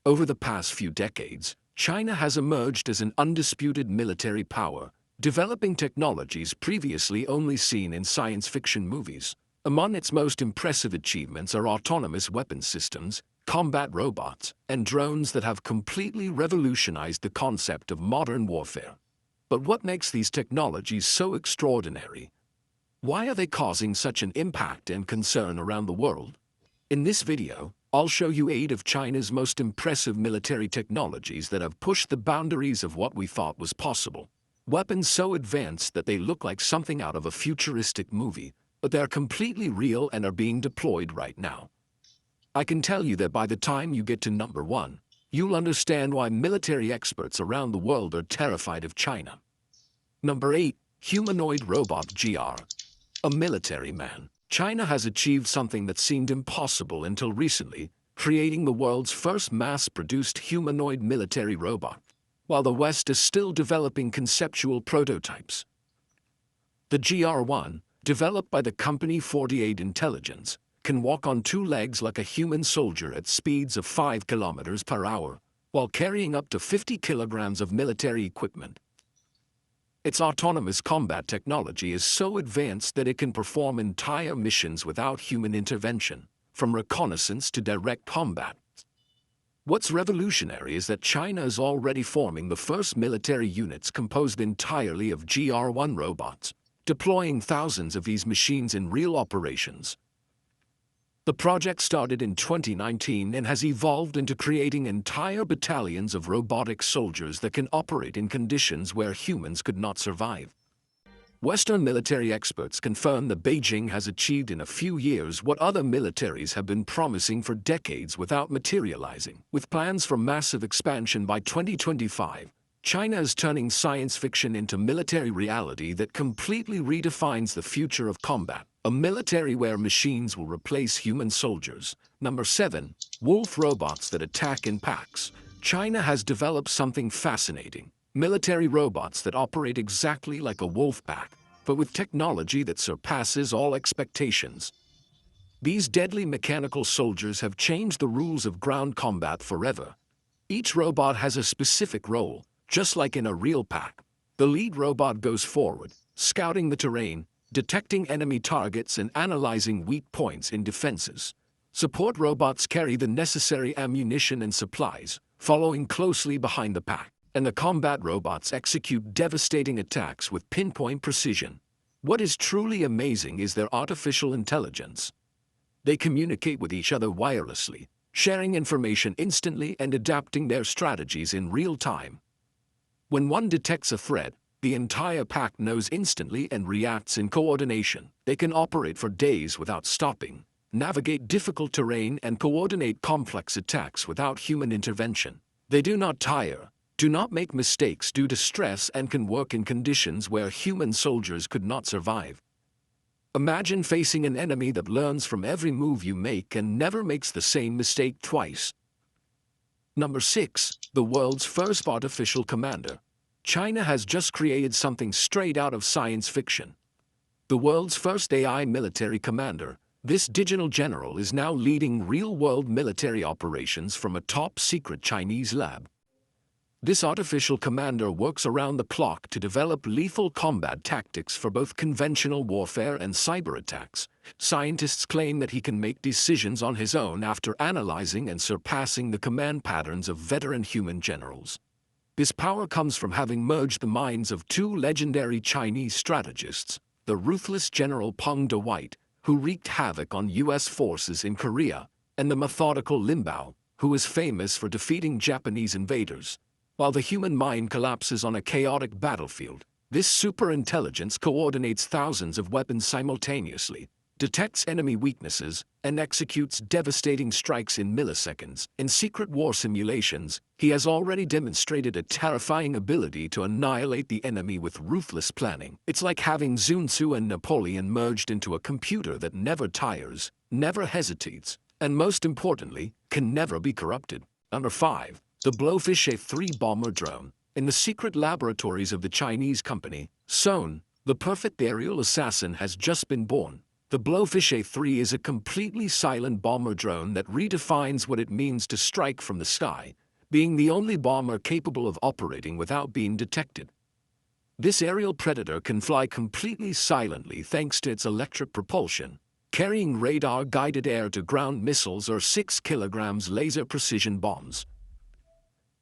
Over the past few decades, China has emerged as an undisputed military power, developing technologies previously only seen in science fiction movies. Among its most impressive achievements are autonomous weapon systems, combat robots, and drones that have completely revolutionized the concept of modern warfare. But what makes these technologies so extraordinary? Why are they causing such an impact and concern around the world? In this video, I'll show you 8 of China's most impressive military technologies that have pushed the boundaries of what we thought was possible. Weapons so advanced that they look like something out of a futuristic movie, but they're completely real and are being deployed right now. I can tell you that by the time you get to number 1, you'll understand why military experts around the world are terrified of China. Number 8. Humanoid Robot GR. A military man. China has achieved something that seemed impossible until recently, creating the world's first mass-produced humanoid military robot, while the West is still developing conceptual prototypes. The GR-1, developed by the company 48 Intelligence, can walk on 2 legs like a human soldier at speeds of 5 kilometers per hour, while carrying up to 50 kilograms of military equipment. Its autonomous combat technology is so advanced that it can perform entire missions without human intervention, from reconnaissance to direct combat. What's revolutionary is that China is already forming the first military units composed entirely of GR-1 robots, deploying thousands of these machines in real operations. The project started in 2019 and has evolved into creating entire battalions of robotic soldiers that can operate in conditions where humans could not survive. Western military experts confirm that Beijing has achieved in a few years what other militaries have been promising for decades without materializing. With plans for massive expansion by 2025, China is turning science fiction into military reality that completely redefines the future of combat. A military where machines will replace human soldiers. Number 7. Wolf robots that attack in packs. China has developed something fascinating. Military robots that operate exactly like a wolf pack, but with technology that surpasses all expectations. These deadly mechanical soldiers have changed the rules of ground combat forever. Each robot has a specific role, just like in a real pack. The lead robot goes forward, scouting the terrain, detecting enemy targets and analyzing weak points in defenses. Support robots carry the necessary ammunition and supplies, following closely behind the pack. And the combat robots execute devastating attacks with pinpoint precision. What is truly amazing is their artificial intelligence. They communicate with each other wirelessly, sharing information instantly and adapting their strategies in real time. When one detects a threat, the entire pack knows instantly and reacts in coordination. They can operate for days without stopping, navigate difficult terrain and coordinate complex attacks without human intervention. They do not tire, do not make mistakes due to stress and can work in conditions where human soldiers could not survive. Imagine facing an enemy that learns from every move you make and never makes the same mistake twice. Number 6. The world's first artificial commander. China has just created something straight out of science fiction. The world's first AI military commander, this digital general is now leading real-world military operations from a top-secret Chinese lab. This artificial commander works around the clock to develop lethal combat tactics for both conventional warfare and cyber attacks. Scientists claim that he can make decisions on his own after analyzing and surpassing the command patterns of veteran human generals. This power comes from having merged the minds of 2 legendary Chinese strategists, the ruthless General Peng Dewitt, who wreaked havoc on U.S. forces in Korea, and the methodical Lin Biao, who is famous for defeating Japanese invaders. While the human mind collapses on a chaotic battlefield, this superintelligence coordinates thousands of weapons simultaneously, detects enemy weaknesses, and executes devastating strikes in milliseconds. In secret war simulations, he has already demonstrated a terrifying ability to annihilate the enemy with ruthless planning. It's like having Sun Tzu and Napoleon merged into a computer that never tires, never hesitates, and most importantly, can never be corrupted. Number 5. The Blowfish A-3 bomber drone. In the secret laboratories of the Chinese company, SON, the perfect aerial assassin has just been born. The Blowfish A3 is a completely silent bomber drone that redefines what it means to strike from the sky, being the only bomber capable of operating without being detected. This aerial predator can fly completely silently thanks to its electric propulsion, carrying radar-guided air-to-ground missiles or 6 kilograms laser precision bombs.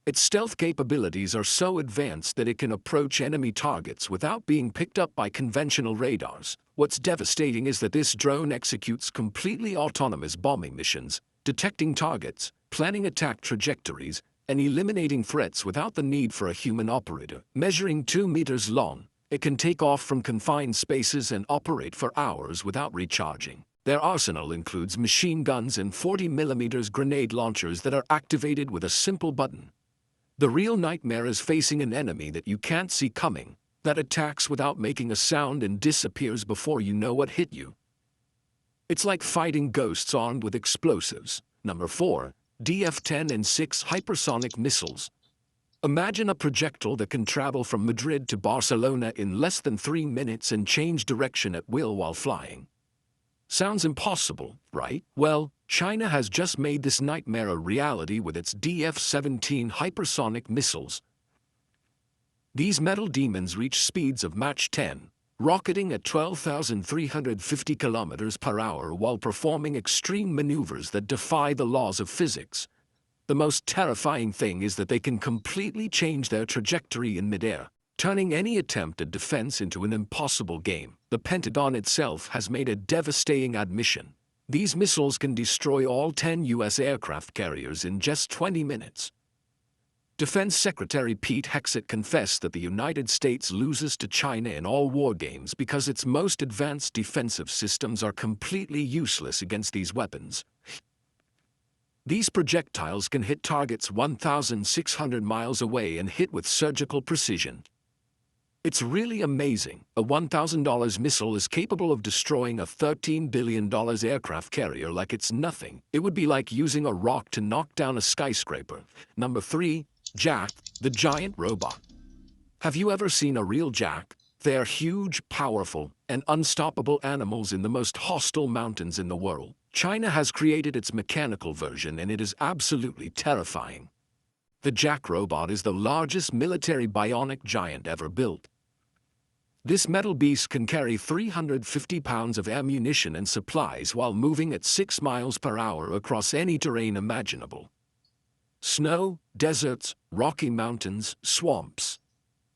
Its stealth capabilities are so advanced that it can approach enemy targets without being picked up by conventional radars. What's devastating is that this drone executes completely autonomous bombing missions, detecting targets, planning attack trajectories, and eliminating threats without the need for a human operator. Measuring 2 meters long, it can take off from confined spaces and operate for hours without recharging. Their arsenal includes machine guns and 40mm grenade launchers that are activated with a simple button. The real nightmare is facing an enemy that you can't see coming, that attacks without making a sound and disappears before you know what hit you. It's like fighting ghosts armed with explosives. Number 4. DF-10 and 6 hypersonic missiles. Imagine a projectile that can travel from Madrid to Barcelona in less than 3 minutes and change direction at will while flying. Sounds impossible, right? Well, China has just made this nightmare a reality with its DF-17 hypersonic missiles. These metal demons reach speeds of Mach 10, rocketing at 12,350 kilometers per hour while performing extreme maneuvers that defy the laws of physics. The most terrifying thing is that they can completely change their trajectory in midair, turning any attempt at defense into an impossible game. The Pentagon itself has made a devastating admission. These missiles can destroy all 10 U.S. aircraft carriers in just 20 minutes. Defense Secretary Pete Hegseth confessed that the United States loses to China in all war games because its most advanced defensive systems are completely useless against these weapons. These projectiles can hit targets 1,600 miles away and hit with surgical precision. It's really amazing. A $1,000 missile is capable of destroying a $13 billion aircraft carrier like it's nothing. It would be like using a rock to knock down a skyscraper. Number 3. Jack, the giant robot. Have you ever seen a real jack? They are huge, powerful, and unstoppable animals in the most hostile mountains in the world. China has created its mechanical version and it is absolutely terrifying. The Jack robot is the largest military bionic giant ever built. This metal beast can carry 350 pounds of ammunition and supplies while moving at 6 miles per hour across any terrain imaginable. Snow, deserts, rocky mountains, swamps.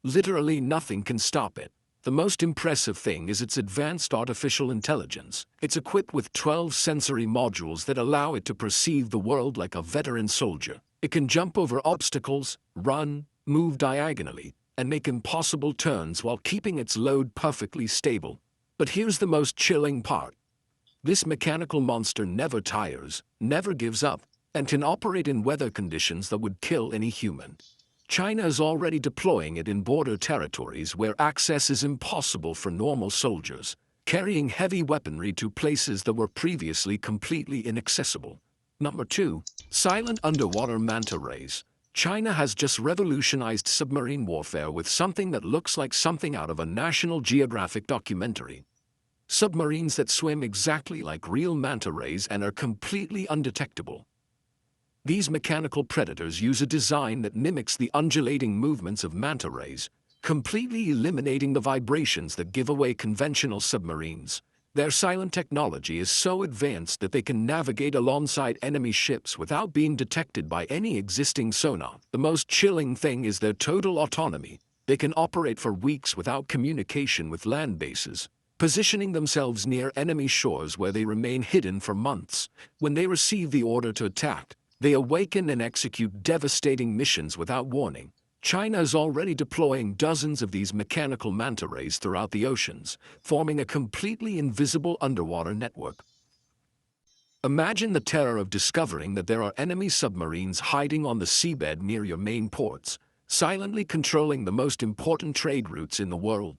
Literally nothing can stop it. The most impressive thing is its advanced artificial intelligence. It's equipped with 12 sensory modules that allow it to perceive the world like a veteran soldier. It can jump over obstacles, run, move diagonally, and make impossible turns while keeping its load perfectly stable. But here's the most chilling part. This mechanical monster never tires, never gives up, and can operate in weather conditions that would kill any human. China is already deploying it in border territories where access is impossible for normal soldiers, carrying heavy weaponry to places that were previously completely inaccessible. Number 2. Silent underwater manta rays. China has just revolutionized submarine warfare with something that looks like something out of a National Geographic documentary. Submarines that swim exactly like real manta rays and are completely undetectable. These mechanical predators use a design that mimics the undulating movements of manta rays, completely eliminating the vibrations that give away conventional submarines. Their silent technology is so advanced that they can navigate alongside enemy ships without being detected by any existing sonar. The most chilling thing is their total autonomy. They can operate for weeks without communication with land bases, positioning themselves near enemy shores where they remain hidden for months. When they receive the order to attack, they awaken and execute devastating missions without warning. China is already deploying dozens of these mechanical manta rays throughout the oceans, forming a completely invisible underwater network. Imagine the terror of discovering that there are enemy submarines hiding on the seabed near your main ports, silently controlling the most important trade routes in the world.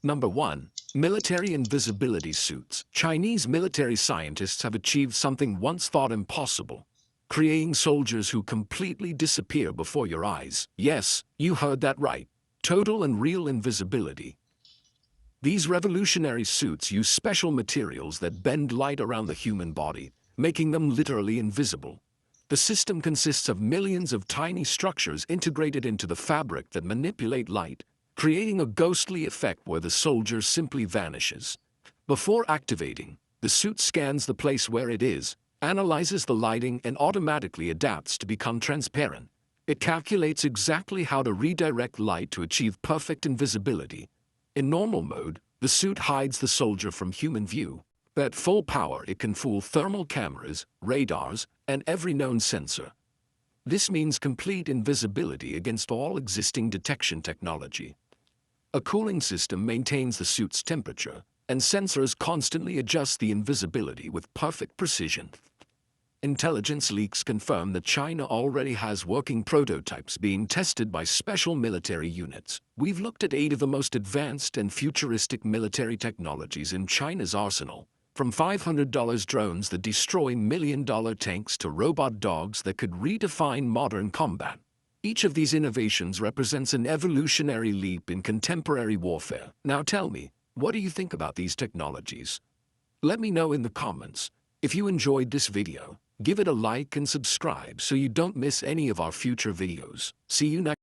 Number 1. Military invisibility suits. Chinese military scientists have achieved something once thought impossible: creating soldiers who completely disappear before your eyes. Yes, you heard that right. Total and real invisibility. These revolutionary suits use special materials that bend light around the human body, making them literally invisible. The system consists of millions of tiny structures integrated into the fabric that manipulate light, creating a ghostly effect where the soldier simply vanishes. Before activating, the suit scans the place where it is, analyzes the lighting, and automatically adapts to become transparent. It calculates exactly how to redirect light to achieve perfect invisibility. In normal mode, the suit hides the soldier from human view. But at full power, it can fool thermal cameras, radars, and every known sensor. This means complete invisibility against all existing detection technology. A cooling system maintains the suit's temperature, and sensors constantly adjust the invisibility with perfect precision. Intelligence leaks confirm that China already has working prototypes being tested by special military units. We've looked at 8 of the most advanced and futuristic military technologies in China's arsenal, from $500 drones that destroy million-dollar tanks to robot dogs that could redefine modern combat. Each of these innovations represents an evolutionary leap in contemporary warfare. Now tell me, what do you think about these technologies? Let me know in the comments. If you enjoyed this video, give it a like and subscribe so you don't miss any of our future videos. See you next time.